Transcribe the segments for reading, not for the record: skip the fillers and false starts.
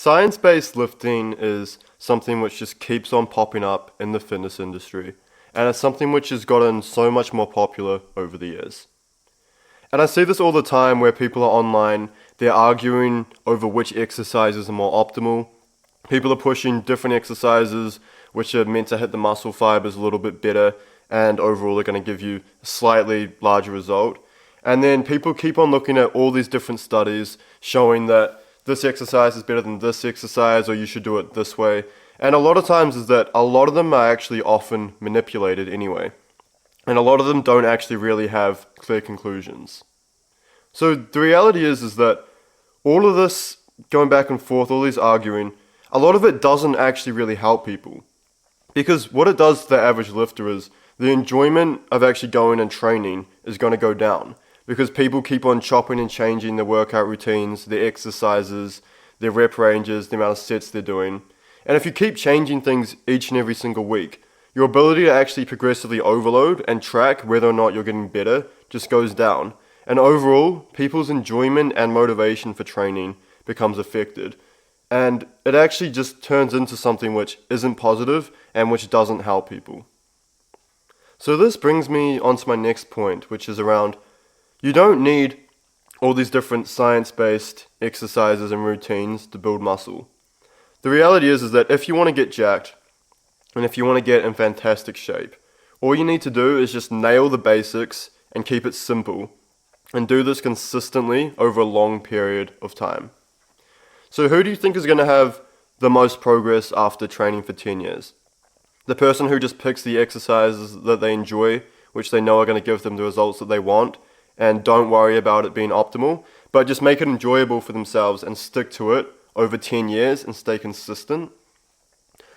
Science-based lifting is something which just keeps on popping up in the fitness industry, and it's something which has gotten so much more popular over the years. And I see this all the time where people are online, they're arguing over which exercises are more optimal. People are pushing different exercises which are meant to hit the muscle fibers a little bit better and overall are going to give you a slightly larger result. And then people keep on looking at all these different studies showing that this exercise is better than this exercise or you should do it this way. And a lot of times is that a lot of them are actually often manipulated anyway. And a lot of them don't actually really have clear conclusions. So the reality is that all of this going back and forth, all these arguing, a lot of it doesn't actually really help people. Because what it does to the average lifter is the enjoyment of actually going and training is going to go down. Because people keep on chopping and changing their workout routines, their exercises, their rep ranges, the amount of sets they're doing. And if you keep changing things each and every single week, your ability to actually progressively overload and track whether or not you're getting better just goes down. And overall, people's enjoyment and motivation for training becomes affected. And it actually just turns into something which isn't positive and which doesn't help people. So this brings me on to my next point, which is around you don't need all these different science-based exercises and routines to build muscle. The reality is that if you want to get jacked, and if you want to get in fantastic shape, all you need to do is just nail the basics and keep it simple, and do this consistently over a long period of time. So who do you think is going to have the most progress after training for 10 years? The person who just picks the exercises that they enjoy, which they know are going to give them the results that they want, and don't worry about it being optimal, but just make it enjoyable for themselves and stick to it over 10 years and stay consistent.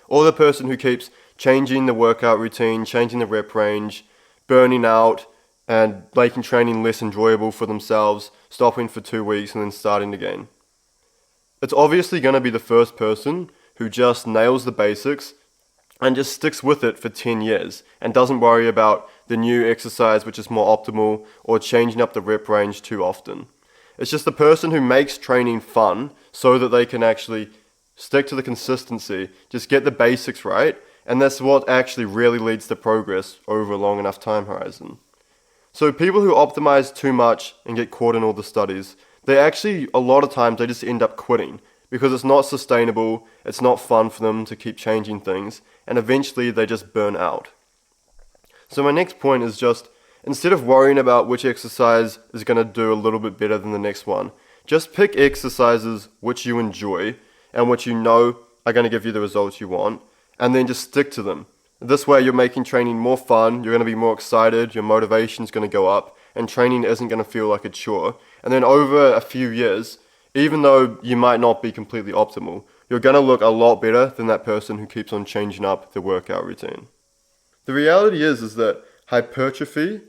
Or the person who keeps changing the workout routine, changing the rep range, burning out, and making training less enjoyable for themselves, stopping for 2 weeks and then starting again. It's obviously going to be the first person who just nails the basics and just sticks with it for 10 years and doesn't worry about the new exercise which is more optimal or changing up the rep range too often. It's just the person who makes training fun so that they can actually stick to the consistency, just get the basics right, and that's what actually really leads to progress over a long enough time horizon. So people who optimize too much and get caught in all the studies, they actually, a lot of times, they just end up quitting because it's not sustainable, it's not fun for them to keep changing things, and eventually they just burn out. So my next point is just, instead of worrying about which exercise is going to do a little bit better than the next one, just pick exercises which you enjoy and which you know are going to give you the results you want, and then just stick to them. This way you're making training more fun, you're going to be more excited, your motivation's going to go up, and training isn't going to feel like a chore. And then over a few years, even though you might not be completely optimal, you're going to look a lot better than that person who keeps on changing up their workout routine. The reality is that hypertrophy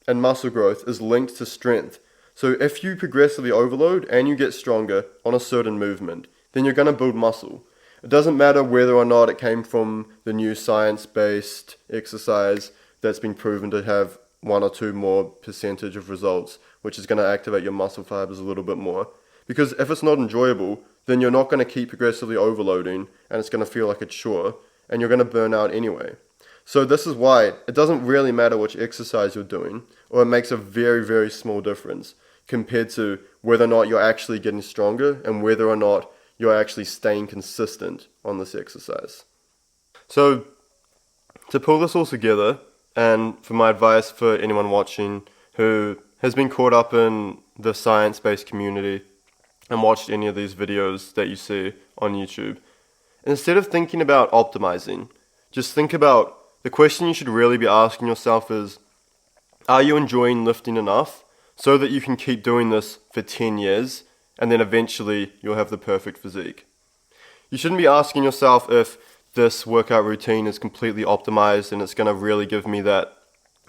and muscle growth is linked to strength. So if you progressively overload and you get stronger on a certain movement, then you're going to build muscle. It doesn't matter whether or not it came from the new science-based exercise that's been proven to have 1 or 2 more percentage of results, which is going to activate your muscle fibers a little bit more. Because if it's not enjoyable, then you're not going to keep progressively overloading and it's going to feel like a chore and you're going to burn out anyway. So this is why it doesn't really matter which exercise you're doing, or it makes a very, very small difference compared to whether or not you're actually getting stronger and whether or not you're actually staying consistent on this exercise. So to pull this all together, and for my advice for anyone watching who has been caught up in the science-based community and watched any of these videos that you see on YouTube, instead of thinking about optimizing, just think about the question you should really be asking yourself is, are you enjoying lifting enough so that you can keep doing this for 10 years and then eventually you'll have the perfect physique? You shouldn't be asking yourself if this workout routine is completely optimized and it's going to really give me that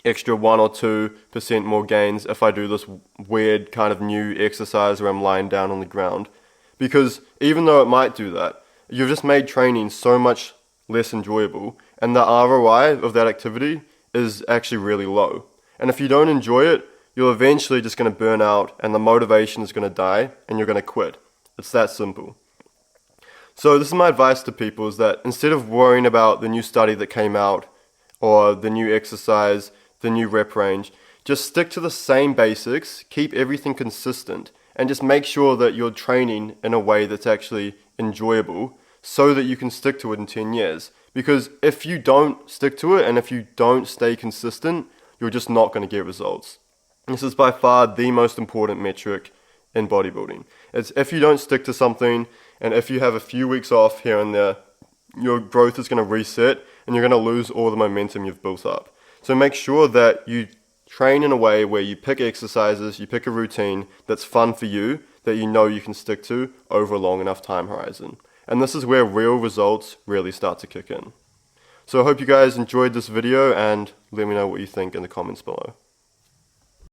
extra 1 or 2% more gains if I do this weird kind of new exercise where I'm lying down on the ground. Because even though it might do that, you've just made training so much less enjoyable, and the ROI of that activity is actually really low. And if you don't enjoy it, you're eventually just going to burn out and the motivation is going to die and you're going to quit. It's that simple. So this is my advice to people, is that instead of worrying about the new study that came out or the new exercise, the new rep range, just stick to the same basics, keep everything consistent, and just make sure that you're training in a way that's actually enjoyable so that you can stick to it in 10 years. Because if you don't stick to it and if you don't stay consistent, you're just not going to get results. This is by far the most important metric in bodybuilding. It's if you don't stick to something and if you have a few weeks off here and there, your growth is going to reset and you're going to lose all the momentum you've built up. So make sure that you train in a way where you pick exercises, you pick a routine that's fun for you, that you know you can stick to over a long enough time horizon. And this is where real results really start to kick in. So I hope you guys enjoyed this video, and let me know what you think in the comments below.